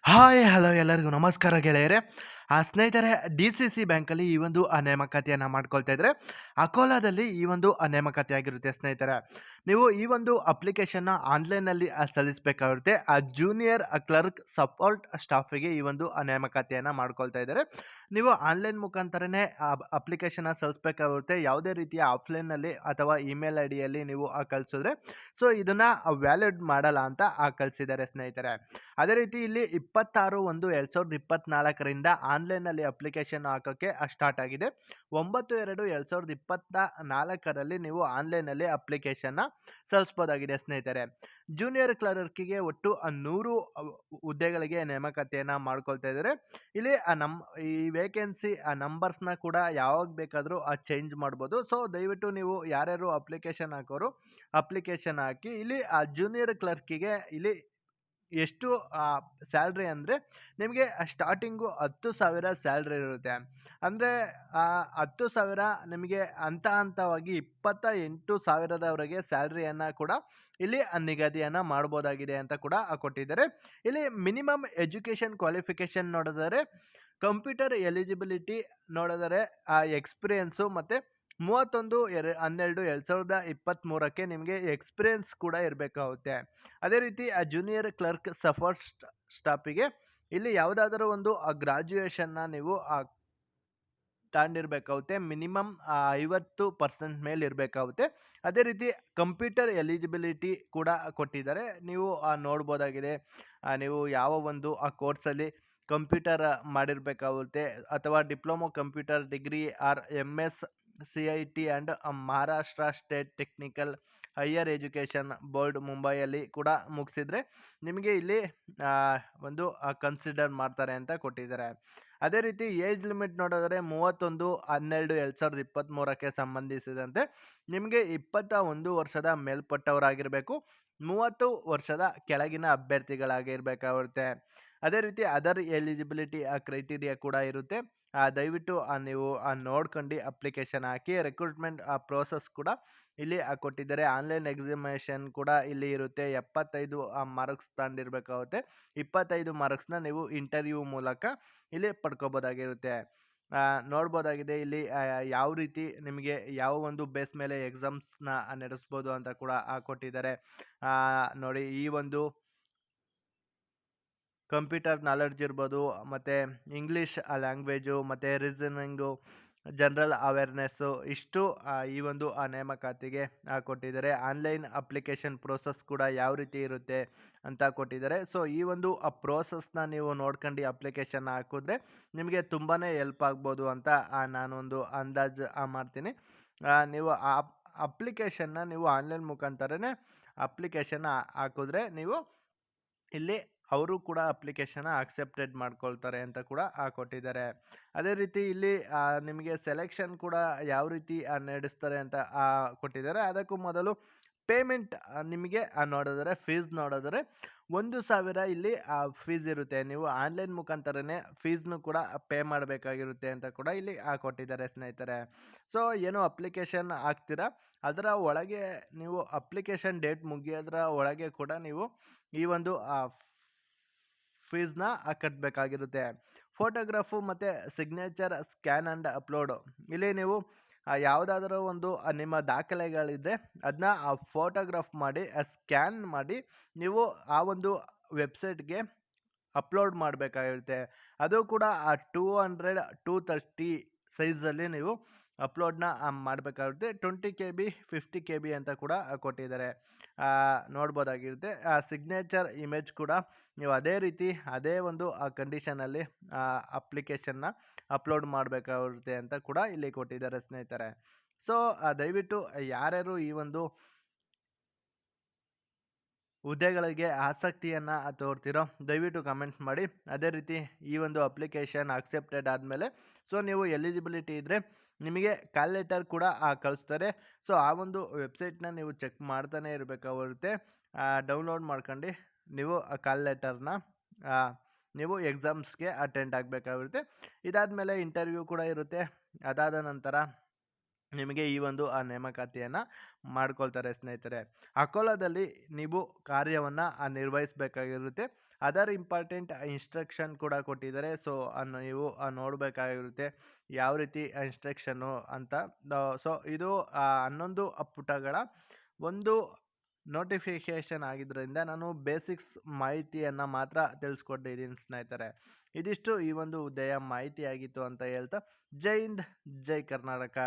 Hi hello ಎಲ್ಲರಿಗೂ ನಮಸ್ಕಾರ ಗೆಳೆಯರೇ. ಸ್ನೇಹಿತರೆ, ಡಿ ಸಿ ಸಿ ಬ್ಯಾಂಕಲ್ಲಿ ಈ ಒಂದು ನೇಮಕಾತಿಯನ್ನು ಮಾಡ್ಕೊಳ್ತಾ ಇದ್ದಾರೆ. ಅಕೋಲಾದಲ್ಲಿ ಈ ಒಂದು ನೇಮಕಾತಿ ಆಗಿರುತ್ತೆ ಸ್ನೇಹಿತರೆ. ನೀವು ಈ ಒಂದು ಅಪ್ಲಿಕೇಶನ್ನ ಆನ್ಲೈನಲ್ಲಿ ಸಲ್ಲಿಸಬೇಕಾಗಿರುತ್ತೆ. ಜೂನಿಯರ್ ಕ್ಲರ್ಕ್ ಸಪೋರ್ಟ್ ಸ್ಟಾಫಿಗೆ ಈ ಒಂದು ನೇಮಕಾತಿಯನ್ನು ಮಾಡ್ಕೊಳ್ತಾ ಇದ್ದಾರೆ. ನೀವು ಆನ್ಲೈನ್ ಮುಖಾಂತರನೇ ಅಪ್ಲಿಕೇಶನ್ನ ಸಲ್ಲಿಸಬೇಕಾಗುತ್ತೆ. ಯಾವುದೇ ರೀತಿಯ ಆಫ್ಲೈನಲ್ಲಿ ಅಥವಾ ಇಮೇಲ್ ಐ ಡಿಯಲ್ಲಿ ನೀವು ಕಳಿಸಿದ್ರೆ ಸೊ ಇದನ್ನು ವ್ಯಾಲಿಡ್ ಮಾಡಲ್ಲ ಅಂತ ಕಳಿಸಿದ್ದಾರೆ ಸ್ನೇಹಿತರೆ. ಅದೇ ರೀತಿ ಇಲ್ಲಿ 26/1/2024ರಿಂದ ಆನ್ಲೈನಲ್ಲಿ ಅಪ್ಲಿಕೇಶನ್ ಹಾಕೋಕ್ಕೆ ಸ್ಟಾರ್ಟ್ ಆಗಿದೆ. 9/2/2024ರಲ್ಲಿ ನೀವು ಆನ್ಲೈನಲ್ಲಿ ಅಪ್ಲಿಕೇಶನ್ನ ಸಲ್ಲಿಸ್ಬೋದಾಗಿದೆ ಸ್ನೇಹಿತರೆ. ಜೂನಿಯರ್ ಕ್ಲರ್ಕಿಗೆ ಒಟ್ಟು 100 ಹುದ್ದೆಗಳಿಗೆ ನೇಮಕಾತಿಯನ್ನು ಮಾಡ್ಕೊಳ್ತಾ ಇದ್ದಾರೆ. ಇಲ್ಲಿ ಈ ವೇಕೆನ್ಸಿ ನಂಬರ್ಸ್ನ ಕೂಡ ಯಾವಾಗ ಬೇಕಾದರೂ ಚೇಂಜ್ ಮಾಡ್ಬೋದು. ಸೊ ದಯವಿಟ್ಟು ನೀವು ಯಾರ್ಯಾರು ಅಪ್ಲಿಕೇಶನ್ ಹಾಕೋರು ಅಪ್ಲಿಕೇಶನ್ ಹಾಕಿ. ಇಲ್ಲಿ ಜೂನಿಯರ್ ಕ್ಲರ್ಕಿಗೆ ಇಲ್ಲಿ ಎಷ್ಟು ಸ್ಯಾಲ್ರಿ ಅಂದರೆ ನಿಮಗೆ ಸ್ಟಾರ್ಟಿಂಗು 10,000 ಸ್ಯಾಲ್ರಿ ಇರುತ್ತೆ. ಅಂದರೆ 10,000 ನಿಮಗೆ ಹಂತವಾಗಿ 28,000ದವರೆಗೆ ಸ್ಯಾಲ್ರಿಯನ್ನು ಕೂಡ ಇಲ್ಲಿ ನಿಗದಿಯನ್ನು ಮಾಡ್ಬೋದಾಗಿದೆ ಅಂತ ಕೂಡ ಕೊಟ್ಟಿದ್ದಾರೆ. ಇಲ್ಲಿ ಮಿನಿಮಮ್ ಎಜುಕೇಷನ್ ಕ್ವಾಲಿಫಿಕೇಷನ್ ನೋಡಿದರೆ ಕಂಪ್ಯೂಟರ್ ಎಲಿಜಿಬಿಲಿಟಿ ನೋಡಿದರೆ ಎಕ್ಸ್ಪೀರಿಯೆನ್ಸು ಮತ್ತು 31/12/2023ಕ್ಕೆ ನಿಮಗೆ ಎಕ್ಸ್ಪೀರಿಯೆನ್ಸ್ ಕೂಡ ಇರಬೇಕಾಗುತ್ತೆ. ಅದೇ ರೀತಿ ಜೂನಿಯರ್ ಕ್ಲರ್ಕ್ ಸಪೋರ್ಟ್ ಸ್ಟಾಫಿಗೆ ಇಲ್ಲಿ ಯಾವುದಾದರೂ ಒಂದು ಗ್ರಾಜ್ಯುಯೇಷನ್ನ ನೀವು ತಗೊಂಡಿರ್ಬೇಕಾಗುತ್ತೆ. ಮಿನಿಮಮ್ 50% ಮೇಲೆ ಇರಬೇಕಾಗುತ್ತೆ. ಅದೇ ರೀತಿ ಕಂಪ್ಯೂಟರ್ ಎಲಿಜಿಬಿಲಿಟಿ ಕೂಡ ಕೊಟ್ಟಿದ್ದಾರೆ. ನೀವು ನೋಡ್ಬೋದಾಗಿದೆ. ನೀವು ಯಾವ ಒಂದು ಕೋರ್ಸಲ್ಲಿ ಕಂಪ್ಯೂಟರ್ ಮಾಡಿರಬೇಕಾಗುತ್ತೆ ಅಥವಾ diploma computer degree R MS CIT and Maharashtra state technical higher education board ಮುಂಬೈಯಲ್ಲಿ ಕೂಡ ಮುಗಿಸಿದ್ರೆ ನಿಮಗೆ ಇಲ್ಲಿ ಒಂದು ಕನ್ಸಿಡರ್ ಮಾಡ್ತಾರೆ ಅಂತ ಕೊಟ್ಟಿದ್ದಾರೆ. ಅದೇ ರೀತಿ ಏಜ್ ಲಿಮಿಟ್ ನೋಡಿದ್ರೆ 31/12/2023ಕ್ಕೆ ಸಂಬಂಧಿಸಿದಂತೆ ನಿಮಗೆ 21 ವರ್ಷದ ಮೇಲ್ಪಟ್ಟವರಾಗಿರಬೇಕು, 30 ವರ್ಷದ ಕೆಳಗಿನ ಅಭ್ಯರ್ಥಿಗಳಾಗಿರಬೇಕಾಗುತ್ತೆ. ಅದೇ ರೀತಿ ಅದರ್ ಎಲಿಜಿಬಿಲಿಟಿ ಕ್ರೈಟೀರಿಯಾ ಕೂಡ ಇರುತ್ತೆ. ದಯವಿಟ್ಟು ನೀವು ನೋಡ್ಕೊಂಡು ಅಪ್ಲಿಕೇಶನ್ ಹಾಕಿ. ರಿಕ್ರೂಟ್ಮೆಂಟ್ ಪ್ರೋಸೆಸ್ ಕೂಡ ಇಲ್ಲಿ ಕೊಟ್ಟಿದ್ದಾರೆ. ಆನ್ಲೈನ್ ಎಕ್ಸಾಮಿನೇಷನ್ ಕೂಡ ಇಲ್ಲಿ ಇರುತ್ತೆ. 75 ಮಾರ್ಕ್ಸ್ ತಗೊಂಡಿರ್ಬೇಕಾಗುತ್ತೆ. 25 ಮಾರ್ಕ್ಸ್ನ ನೀವು ಇಂಟರ್ವ್ಯೂ ಮೂಲಕ ಇಲ್ಲಿ ಪಡ್ಕೋಬೋದಾಗಿರುತ್ತೆ. ನೋಡ್ಬೋದಾಗಿದೆ ಇಲ್ಲಿ ಯಾವ ರೀತಿ ನಿಮಗೆ ಯಾವ ಒಂದು ಬೇಸ್ ಮೇಲೆ ಎಕ್ಸಾಮ್ಸ್ನ ನಡೆಸ್ಬೋದು ಅಂತ ಕೂಡ ಕೊಟ್ಟಿದ್ದಾರೆ. ನೋಡಿ, ಈ ಒಂದು ಕಂಪ್ಯೂಟರ್ ನಾಲೆಡ್ಜ್ ಇರ್ಬೋದು, ಮತ್ತು ಇಂಗ್ಲೀಷ್ ಲ್ಯಾಂಗ್ವೇಜು, ಮತ್ತು ರೀಸನಿಂಗು, ಜನರಲ್ ಅವೇರ್ನೆಸ್ಸು ಇಷ್ಟು ಈ ಒಂದು ನೇಮಕಾತಿಗೆ ಕೊಟ್ಟಿದ್ದಾರೆ. ಆನ್ಲೈನ್ ಅಪ್ಲಿಕೇಶನ್ ಪ್ರೋಸೆಸ್ ಕೂಡ ಯಾವ ರೀತಿ ಇರುತ್ತೆ ಅಂತ ಕೊಟ್ಟಿದ್ದಾರೆ. ಸೊ ಈ ಒಂದು ಪ್ರೋಸೆಸ್ನ ನೀವು ನೋಡ್ಕೊಂಡು ಅಪ್ಲಿಕೇಶನ್ ಹಾಕಿದ್ರೆ ನಿಮಗೆ ತುಂಬಾ ಹೆಲ್ಪ್ ಆಗ್ಬೋದು ಅಂತ ನಾನೊಂದು ಅಂದಾಜು ಮಾಡ್ತೀನಿ. ನೀವು ಅಪ್ಲಿಕೇಶನ್ನ ನೀವು ಆನ್ಲೈನ್ ಮುಖಾಂತರನೇ ಅಪ್ಲಿಕೇಶನ್ ಹಾಕಿದ್ರೆ ನೀವು ಇಲ್ಲಿ ಅವರು ಕೂಡ ಅಪ್ಲಿಕೇಶನ್ ಅಕ್ಸೆಪ್ಟೆಡ್ ಮಾಡ್ಕೊಳ್ತಾರೆ ಅಂತ ಕೂಡ ಕೊಟ್ಟಿದ್ದಾರೆ. ಅದೇ ರೀತಿ ಇಲ್ಲಿ ನಿಮಗೆ ಸೆಲೆಕ್ಷನ್ ಕೂಡ ಯಾವ ರೀತಿ ನಡೆಸ್ತಾರೆ ಅಂತ ಕೊಟ್ಟಿದ್ದಾರೆ. ಅದಕ್ಕೂ ಮೊದಲು ಪೇಮೆಂಟ್ ನಿಮಗೆ ನೋಡಿದ್ರೆ ಫೀಸ್ ನೋಡಿದ್ರೆ 1,000 ಇಲ್ಲಿ ಫೀಸ್ ಇರುತ್ತೆ. ನೀವು ಆನ್ಲೈನ್ ಮುಖಾಂತರನೇ ಫೀಸ್ನು ಕೂಡ ಪೇ ಮಾಡಬೇಕಾಗಿರುತ್ತೆ ಅಂತ ಕೂಡ ಇಲ್ಲಿ ಕೊಟ್ಟಿದ್ದಾರೆ ಸ್ನೇಹಿತರೆ. ಸೊ ಏನು ಅಪ್ಲಿಕೇಶನ್ ಹಾಕ್ತೀರಾ ಅದರ ಒಳಗೆ ನೀವು ಅಪ್ಲಿಕೇಶನ್ ಡೇಟ್ ಮುಗಿಯೋದ್ರ ಒಳಗೆ ಕೂಡ ನೀವು ಈ ಒಂದು ಫೀಸ್ನ ಕಟ್ಟಬೇಕಾಗಿರುತ್ತೆ. ಫೋಟೋಗ್ರಾಫು ಮತ್ತು ಸಿಗ್ನೇಚರ್ ಸ್ಕ್ಯಾನ್ ಆ್ಯಂಡ್ ಅಪ್ಲೋಡು ಇಲ್ಲಿ ನೀವು ಯಾವುದಾದ್ರೂ ಒಂದು ನಿಮ್ಮ ದಾಖಲೆಗಳಿದ್ದರೆ ಅದನ್ನ ಫೋಟೋಗ್ರಾಫ್ ಮಾಡಿ ಸ್ಕ್ಯಾನ್ ಮಾಡಿ ನೀವು ಆ ಒಂದು ವೆಬ್ಸೈಟ್ಗೆ ಅಪ್ಲೋಡ್ ಮಾಡಬೇಕಾಗಿರುತ್ತೆ. ಅದು ಕೂಡ 200-230 ಸೈಜಲ್ಲಿ ನೀವು ಅಪ್ಲೋಡ್ನ ಮಾಡಬೇಕಾಗುತ್ತೆ. 20 KB 50 KB ಅಂತ ಕೂಡ ಕೊಟ್ಟಿದ್ದಾರೆ. ನೋಡ್ಬೋದಾಗಿರುತ್ತೆ. ಸಿಗ್ನೇಚರ್ ಇಮೇಜ್ ಕೂಡ ನೀವು ಅದೇ ರೀತಿ ಅದೇ ಒಂದು ಕಂಡೀಷನಲ್ಲಿ ಅಪ್ಲಿಕೇಶನ್ನ ಅಪ್ಲೋಡ್ ಮಾಡಬೇಕಾಗಿರುತ್ತೆ ಅಂತ ಕೂಡ ಇಲ್ಲಿ ಕೊಟ್ಟಿದ್ದಾರೆ ಸ್ನೇಹಿತರೆ. ಸೊ ದಯವಿಟ್ಟು ಯಾರ್ಯಾರು ಈ ಒಂದು ಹುದ್ದೆಗಳಿಗೆ ಆಸಕ್ತಿಯನ್ನು ತೋರ್ತಿರೋ ದಯವಿಟ್ಟು ಕಮೆಂಟ್ ಮಾಡಿ. ಅದೇ ರೀತಿ ಈ ಒಂದು ಅಪ್ಲಿಕೇಶನ್ ಅಕ್ಸೆಪ್ಟೆಡ್ ಆದಮೇಲೆ ಸೊ ನೀವು ಎಲಿಜಿಬಿಲಿಟಿ ಇದ್ದರೆ ನಿಮಗೆ ಕಾಲ್ ಲೆಟರ್ ಕೂಡ ಕಳಿಸ್ತಾರೆ. ಸೊ ಆ ಒಂದು ವೆಬ್ಸೈಟ್ನ ನೀವು ಚೆಕ್ ಮಾಡ್ತಾನೆ ಇರಬೇಕಾಗಿರುತ್ತೆ. ಡೌನ್ಲೋಡ್ ಮಾಡ್ಕೊಂಡು ನೀವು ಆ ಕಾಲ್ ಲೆಟರ್ನ ನೀವು ಎಕ್ಸಾಮ್ಸ್ಗೆ ಅಟೆಂಡ್ ಆಗಬೇಕಾಗಿರುತ್ತೆ. ಇದಾದಮೇಲೆ ಇಂಟರ್ವ್ಯೂ ಕೂಡ ಇರುತ್ತೆ. ಅದಾದ ನಂತರ ನಿಮಗೆ ಈ ಒಂದು ನೇಮಕಾತಿಯನ್ನು ಮಾಡ್ಕೊಳ್ತಾರೆ ಸ್ನೇಹಿತರೆ. ಅಕೋಲಾದಲ್ಲಿ ನೀವು ಕಾರ್ಯವನ್ನು ನಿರ್ವಹಿಸಬೇಕಾಗಿರುತ್ತೆ. ಅದರ್ ಇಂಪಾರ್ಟೆಂಟ್ ಇನ್ಸ್ಟ್ರಕ್ಷನ್ ಕೂಡ ಕೊಟ್ಟಿದ್ದಾರೆ. ಸೊ ನೀವು ನೋಡಬೇಕಾಗಿರುತ್ತೆ ಯಾವ ರೀತಿ ಇನ್ಸ್ಟ್ರಕ್ಷನ್ನು ಅಂತ. ಸೊ ಇದು 11 ಪುಟಗಳ ಒಂದು ನೋಟಿಫಿಕೇಶನ್ ಆಗಿದ್ದರಿಂದ ನಾನು ಬೇಸಿಕ್ಸ್ ಮಾಹಿತಿಯನ್ನು ಮಾತ್ರ ತಿಳಿಸ್ಕೊಟ್ಟಿದ್ದೀನಿ ಸ್ನೇಹಿತರೆ. ಇದಿಷ್ಟು ಈ ಒಂದು ಹುದ್ದೆಯ ಮಾಹಿತಿಯಾಗಿತ್ತು ಅಂತ ಹೇಳ್ತಾ, ಜೈ ಹಿಂದ್, ಜೈ ಕರ್ನಾಟಕ.